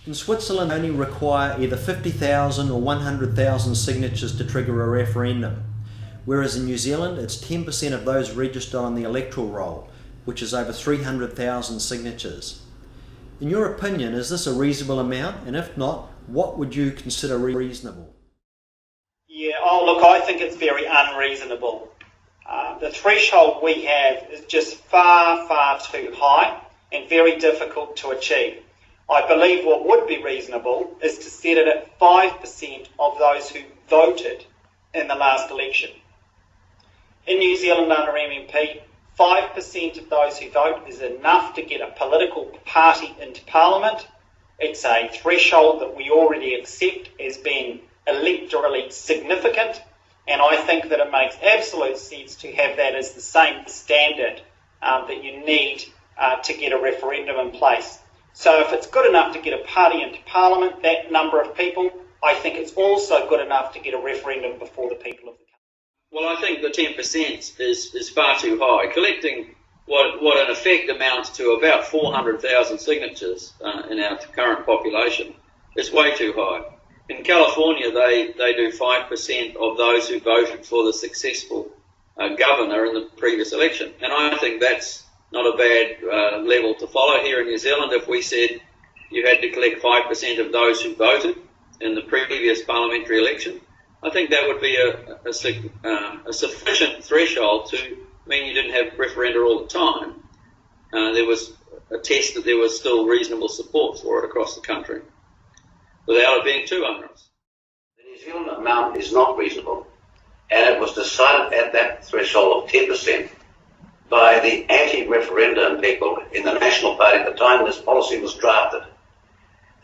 In Switzerland, only require either 50,000 or 100,000 signatures to trigger a referendum, whereas in New Zealand it's 10% of those registered on the electoral roll, which is over 300,000 signatures. In your opinion, is this a reasonable amount? And if not, what would you consider reasonable? Yeah, look, I think it's very unreasonable. The threshold we have is just far, far too high and very difficult to achieve. I believe what would be reasonable is to set it at 5% of those who voted in the last election. In New Zealand under MMP, 5% of those who vote is enough to get a political party into Parliament. It's a threshold that we already accept as being electorally significant, and I think that it makes absolute sense to have that as the same standard that you need to get a referendum in place. So if it's good enough to get a party into Parliament, that number of people, I think it's also good enough to get a referendum before the people of the country. Well, I think the 10% is far too high. Collecting what in effect amounts to about 400,000 signatures in our current population is way too high. In California, they do 5% of those who voted for the successful governor in the previous election. And I think that's not a bad level to follow here in New Zealand. If we said you had to collect 5% of those who voted in the previous parliamentary election, I think that would be a sufficient threshold to mean you didn't have referenda all the time. There was a test that there was still reasonable support for it across the country without it being too onerous. The New Zealand amount is not reasonable, and it was decided at that threshold of 10% by the anti-referendum people in the National Party at the time this policy was drafted.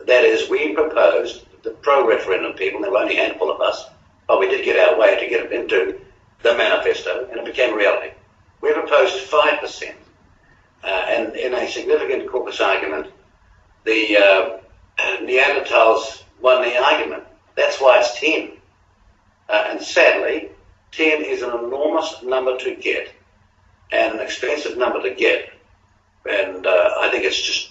That is, we proposed, the pro-referendum people, and there were only a handful of us, but we did get our way to get it into the manifesto, and it became reality. We proposed 5%, and in a significant caucus argument, the Neanderthals won the argument. That's why it's 10. And sadly, 10 is an enormous number to get, and an expensive number to get. And I think it's just